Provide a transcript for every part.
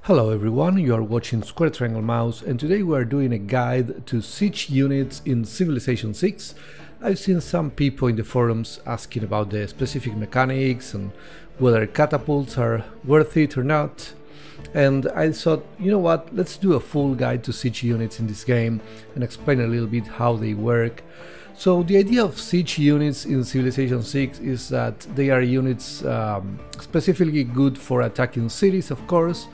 Hello everyone, you are watching Square Triangle Mouse, and today we are doing a guide to siege units in Civilization 6. I've seen some people in the forums asking about the specific mechanics and whether catapults are worth it or not. And I thought, you know what, let's do a full guide to siege units in this game and explain a little bit how they work. So the idea of siege units in Civilization 6 is that they are units specifically good for attacking cities, of course.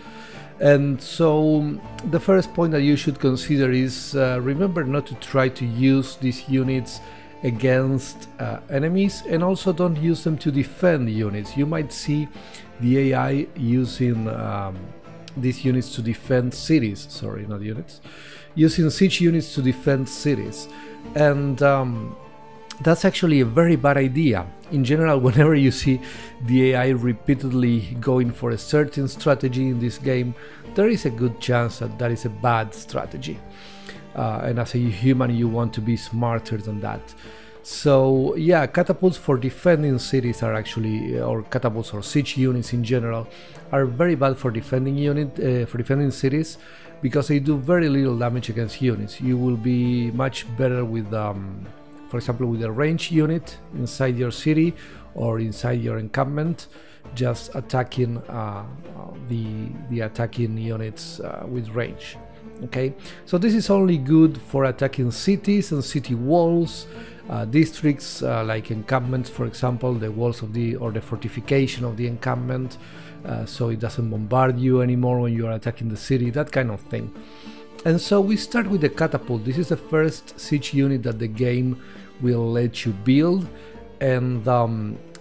And so the first point that you should consider is remember not to try to use these units against enemies, and also don't use them to defend units. You might see the AI using these units to defend cities, sorry, not units, using siege units to defend cities, and that's actually a very bad idea. In general, whenever you see the AI repeatedly going for a certain strategy in this game, there is a good chance that that is a bad strategy. And as a human, you want to be smarter than that. So yeah, catapults for defending cities are actually, or catapults or siege units in general, are very bad for defending cities, because they do very little damage against units. You will be much better with for example, with a range unit inside your city or inside your encampment, just attacking the attacking units with range. Okay, so this is only good for attacking cities and city walls, districts like encampments, for example, the walls of the fortification of the encampment, so it doesn't bombard you anymore when you are attacking the city, that kind of thing. And so we start with the catapult. This is the first siege unit that the game will let you build, and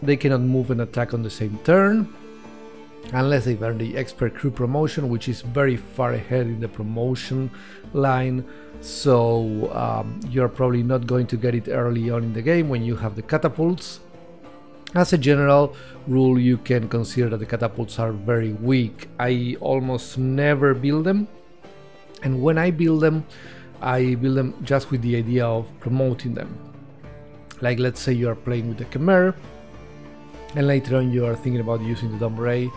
they cannot move and attack on the same turn unless they earn the expert crew promotion, which is very far ahead in the promotion line. So you're probably not going to get it early on in the game when you have the catapults. As a general rule, you can consider that the catapults are very weak. I almost never build them, and when I build them just with the idea of promoting them. Like, let's say you are playing with the Khmer, and later on you are thinking about using the Dom Ray.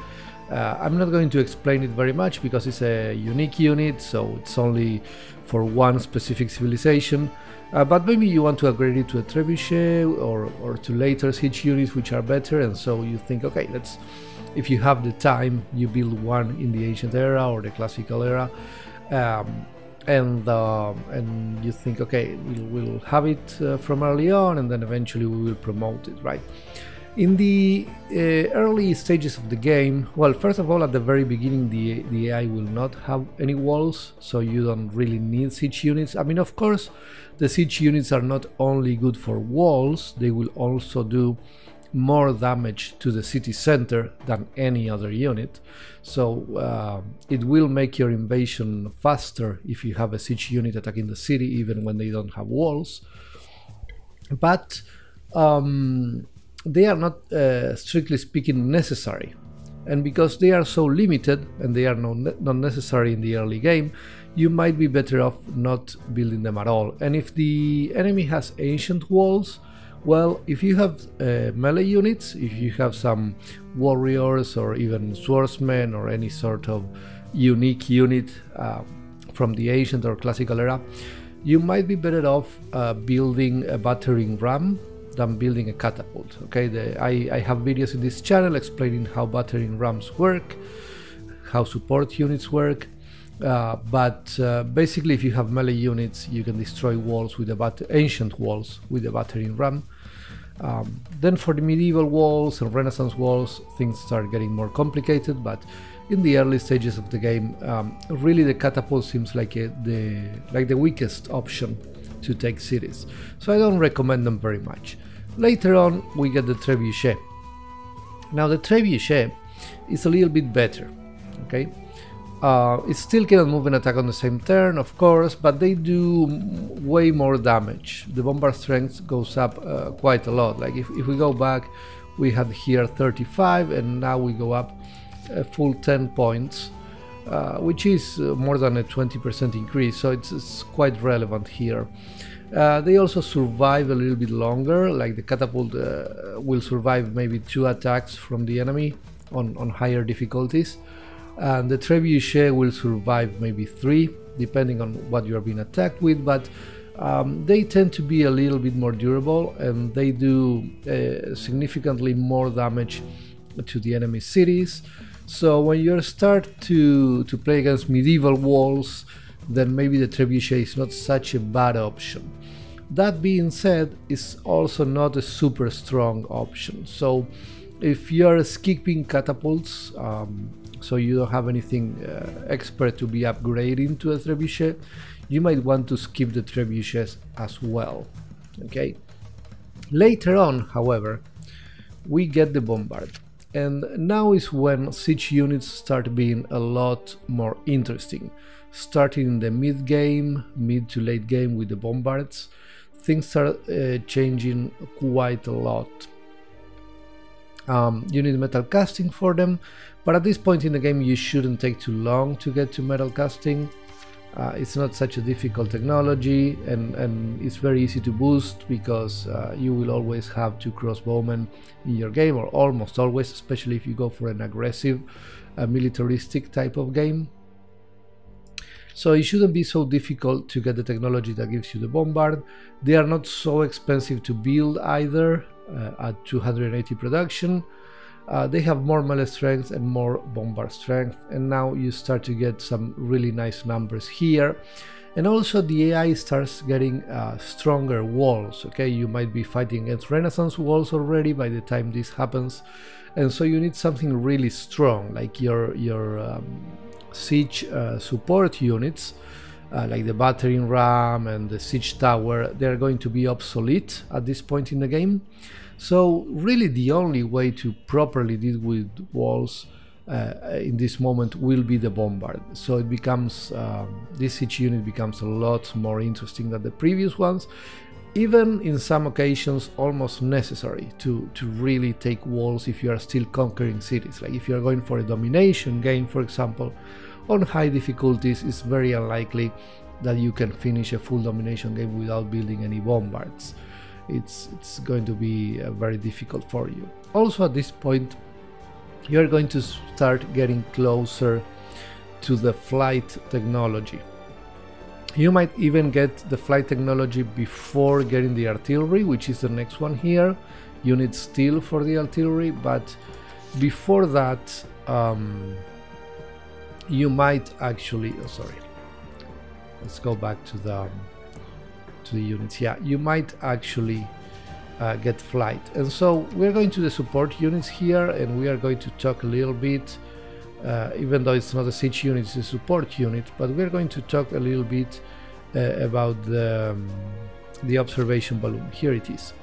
I'm not going to explain it very much because it's a unique unit, so it's only for one specific civilization. But maybe you want to upgrade it to a trebuchet or to later siege units which are better, and so you think, okay, if you have the time, you build one in the ancient era or the classical era. And you think, okay, we'll have it from early on, and then eventually we will promote it, right? In the early stages of the game, well, first of all, at the very beginning, the AI will not have any walls, so you don't really need siege units. I mean, of course, the siege units are not only good for walls, they will also do more damage to the city center than any other unit, so it will make your invasion faster if you have a siege unit attacking the city, even when they don't have walls. But they are not strictly speaking necessary, and because they are so limited and they are not necessary in the early game, you might be better off not building them at all. And if the enemy has ancient walls, well, if you have melee units, if you have some warriors or even swordsmen or any sort of unique unit from the ancient or classical era, you might be better off building a battering ram than building a catapult. Okay, I have videos in this channel explaining how battering rams work, how support units work. But basically, if you have melee units, you can destroy walls with ancient walls with a battering ram. Then for the medieval walls and Renaissance walls, things start getting more complicated, but in the early stages of the game, really the catapult seems like the weakest option to take cities, so I don't recommend them very much. Later on, we get the trebuchet. Now the trebuchet is a little bit better, okay? It still cannot move and attack on the same turn, of course, but they do way more damage. The bombard strength goes up quite a lot. Like if we go back, we had here 35, and now we go up a full 10 points, which is more than a 20% increase, so it's quite relevant here. They also survive a little bit longer, like the catapult will survive maybe 2 attacks from the enemy on higher difficulties, and the trebuchet will survive maybe 3, depending on what you are being attacked with, but they tend to be a little bit more durable, and they do significantly more damage to the enemy cities. So when you start to play against medieval walls, then maybe the trebuchet is not such a bad option. That being said, it's also not a super strong option. So if you're skipping catapults, so you don't have anything expert to be upgrading to a trebuchet, you might want to skip the trebuchets as well. Okay. Later on, however, we get the Bombard, and now is when siege units start being a lot more interesting. Starting in the mid to late game with the Bombards, things start changing quite a lot. You need metal casting for them, but at this point in the game you shouldn't take too long to get to metal casting. It's not such a difficult technology, and it's very easy to boost because you will always have 2 crossbowmen in your game, or almost always, especially if you go for an aggressive militaristic type of game. So it shouldn't be so difficult to get the technology that gives you the Bombard. They are not so expensive to build either, at 280 production. They have more melee strength and more bombard strength, and now you start to get some really nice numbers here. And also the AI starts getting stronger walls. Okay, you might be fighting against Renaissance walls already by the time this happens, and so you need something really strong, like your siege support units, like the battering ram and the siege tower. They're going to be obsolete at this point in the game. So really the only way to properly deal with walls in this moment will be the Bombard. So it becomes, this siege unit becomes a lot more interesting than the previous ones, even in some occasions almost necessary to really take walls if you are still conquering cities. Like if you are going for a domination game, for example, on high difficulties, it's very unlikely that you can finish a full domination game without building any Bombards. It's going to be very difficult for you. Also at this point you're going to start getting closer to the flight technology. You might even get the flight technology before getting the artillery, which is the next one here. You need steel for the artillery, but before that you might actually, let's go back to the units. Yeah, you might actually get flight. And so we're going to the support units here, and we are going to talk a little bit, even though it's not a siege unit, it's a support unit, but we're going to talk a little bit about the observation balloon. Here it is.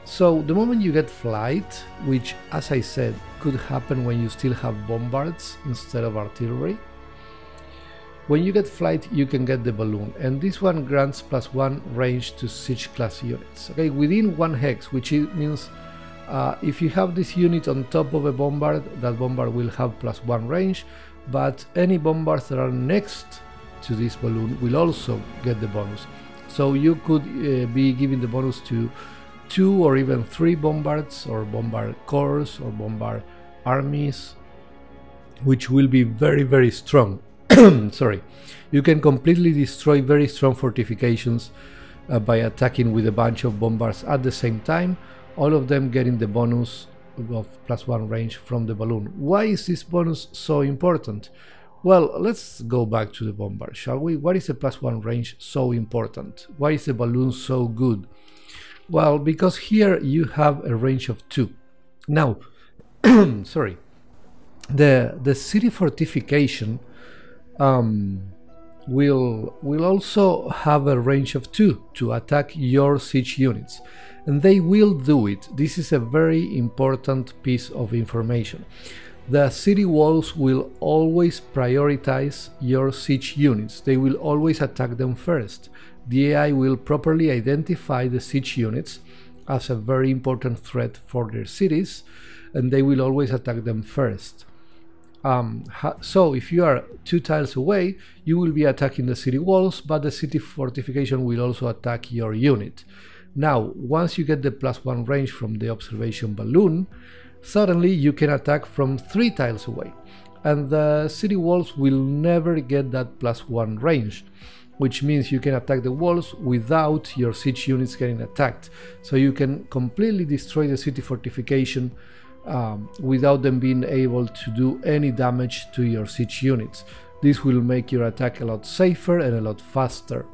So the moment you get flight, which as I said could happen when you still have Bombards instead of artillery, when you get flight you can get the balloon, and this one grants +1 range to siege class units, okay, within 1 hex, which means if you have this unit on top of a Bombard, that Bombard will have +1 range, but any Bombards that are next to this balloon will also get the bonus. So you could be giving the bonus to 2 or even 3 Bombards, or Bombard corps, or Bombard armies, which will be very, very strong. Sorry, you can completely destroy very strong fortifications by attacking with a bunch of Bombards at the same time, all of them getting the bonus of +1 range from the balloon. Why is this bonus so important? Well, let's go back to the Bombard, shall we? Why is the +1 range so important? Why is the balloon so good? Well, because here you have a range of 2. Now, sorry, the city fortification will also have a range of 2 to attack your siege units, and they will do it. This is a very important piece of information. The city walls will always prioritize your siege units. They will always attack them first. The AI will properly identify the siege units as a very important threat for their cities, and they will always attack them first. So if you are 2 tiles away, you will be attacking the city walls, but the city fortification will also attack your unit. Now, once you get the +1 range from the observation balloon, suddenly you can attack from 3 tiles away. and the city walls will never get that +1 range, which means you can attack the walls without your siege units getting attacked. So you can completely destroy the city fortification without them being able to do any damage to your siege units. This will make your attack a lot safer and a lot faster.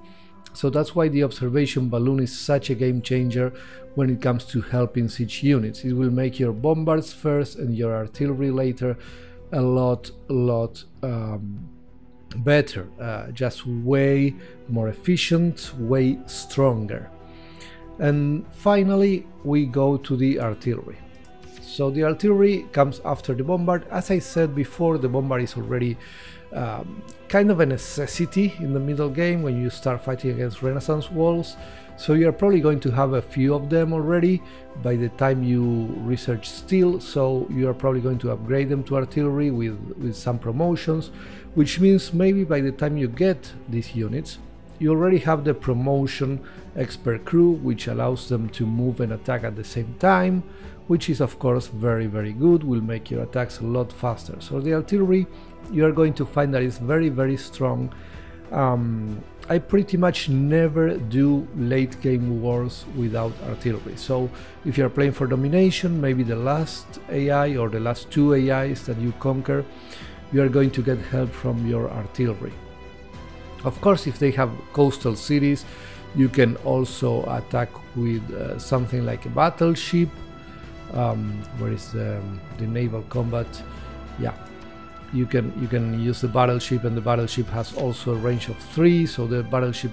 So that's why the observation balloon is such a game changer when it comes to helping siege units. It will make your bombards first and your artillery later a lot better, just way more efficient, way stronger. And finally we go to the artillery. So the artillery comes after the bombard. As I said before, the bombard is already kind of a necessity in the middle game when you start fighting against Renaissance walls. So you're probably going to have a few of them already by the time you research steel, so you are probably going to upgrade them to artillery with some promotions, which means maybe by the time you get these units you already have the promotion expert crew, which allows them to move and attack at the same time, which is of course very good, will make your attacks a lot faster. So the artillery, you are going to find that it's very strong. I pretty much never do late game wars without artillery. So if you're playing for domination, maybe the last AI or the last 2 AIs that you conquer, you are going to get help from your artillery. Of course, if they have coastal cities, you can also attack with something like a battleship. Where is the Naval Combat? Yeah, you can use the battleship, and the battleship has also a range of 3, so the battleship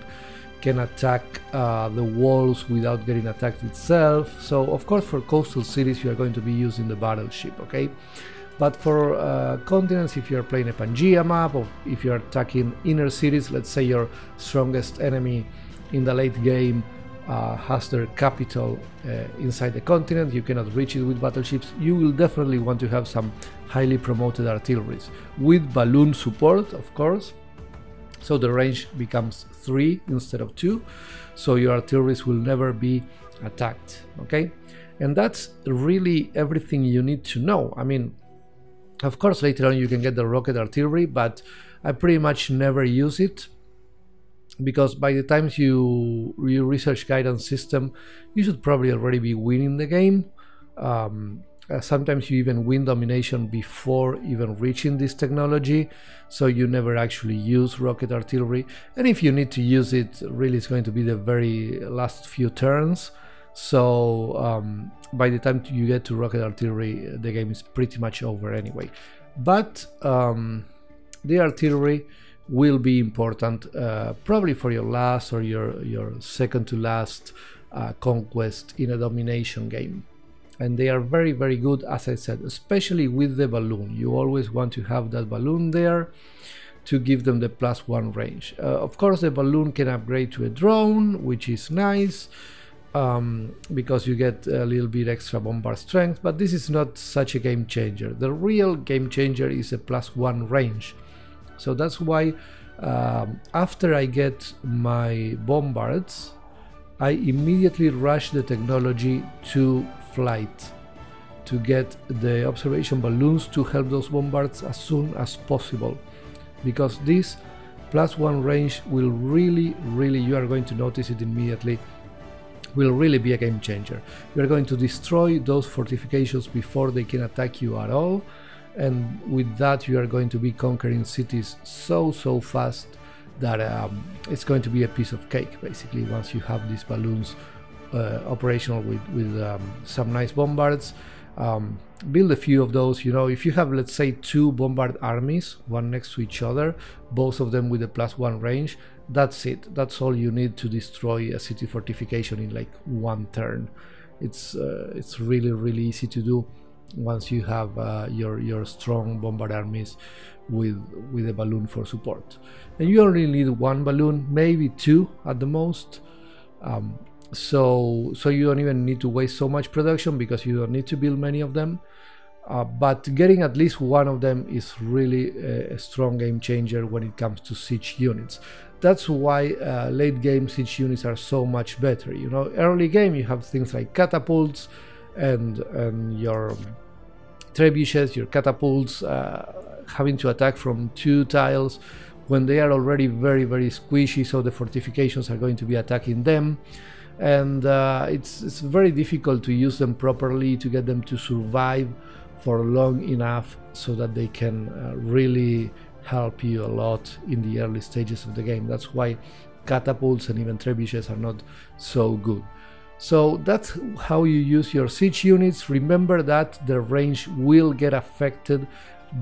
can attack the walls without getting attacked itself. So of course for coastal cities you are going to be using the battleship, okay? But for continents, if you are playing a Pangea map, or if you are attacking inner cities, let's say your strongest enemy in the late game has their capital inside the continent, you cannot reach it with battleships, you will definitely want to have some highly promoted artilleries with balloon support, of course, so the range becomes 3 instead of 2, so your artilleries will never be attacked, okay? And that's really everything you need to know. I mean, of course later on you can get the rocket artillery, but I pretty much never use it, because by the time you research guidance system, you should probably already be winning the game. Sometimes you even win domination before even reaching this technology, so you never actually use rocket artillery, and if you need to use it, really it's going to be the very last few turns. So by the time you get to rocket artillery, the game is pretty much over anyway. But the artillery will be important, probably for your last or your second to last conquest in a domination game. And they are very good, as I said, especially with the balloon. You always want to have that balloon there to give them the +1 range. Of course the balloon can upgrade to a drone, which is nice, because you get a little bit extra bombard strength, but this is not such a game changer. The real game changer is a +1 range. So that's why after I get my bombards, I immediately rush the technology to flight to get the observation balloons to help those bombards as soon as possible, because this +1 range will really, you are going to notice it immediately, will really be a game changer. You are going to destroy those fortifications before they can attack you at all, and with that you are going to be conquering cities so fast that it's going to be a piece of cake basically once you have these balloons operational with some nice bombards. Build a few of those, you know, if you have, let's say, 2 bombard armies, one next to each other, both of them with a +1 range, that's it. That's all you need to destroy a city fortification in like 1 turn. It's really easy to do once you have your strong bombard armies with a balloon for support. And you only need 1 balloon, maybe 2 at the most. So you don't even need to waste so much production because you don't need to build many of them. But getting at least 1 of them is really a strong game changer when it comes to siege units. That's why late game siege units are so much better. You know, early game you have things like catapults and your trebuchets, your catapults, having to attack from 2 tiles when they are already very squishy, so the fortifications are going to be attacking them, and it's very difficult to use them properly, to get them to survive for long enough so that they can really help you a lot in the early stages of the game. That's why catapults and even trebuchets are not so good. So that's how you use your siege units. Remember that the range will get affected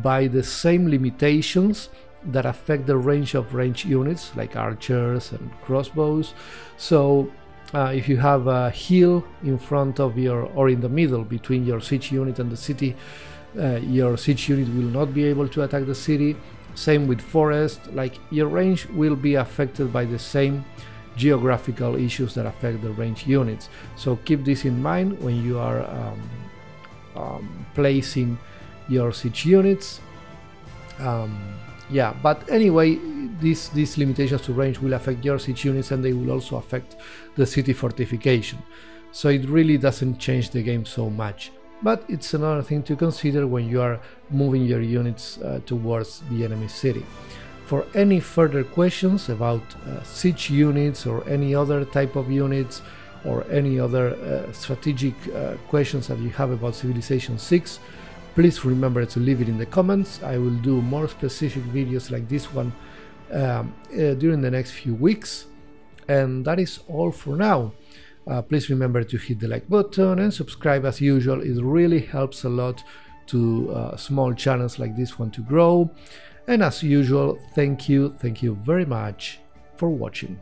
by the same limitations that affect the range of range units like archers and crossbows. So if you have a hill in front of your, or in the middle between your siege unit and the city, your siege unit will not be able to attack the city. Same with forest, like your range will be affected by the same geographical issues that affect the range units. So keep this in mind when you are placing your siege units. Yeah, but anyway, these limitations to range will affect your siege units, and they will also affect the city fortification. So it really doesn't change the game so much, but it's another thing to consider when you are moving your units towards the enemy city. For any further questions about siege units or any other type of units, or any other strategic questions that you have about Civilization 6, please remember to leave it in the comments. I will do more specific videos like this one during the next few weeks. And that is all for now. Please remember to hit the like button and subscribe as usual. It really helps a lot to small channels like this one to grow. And as usual, thank you very much for watching.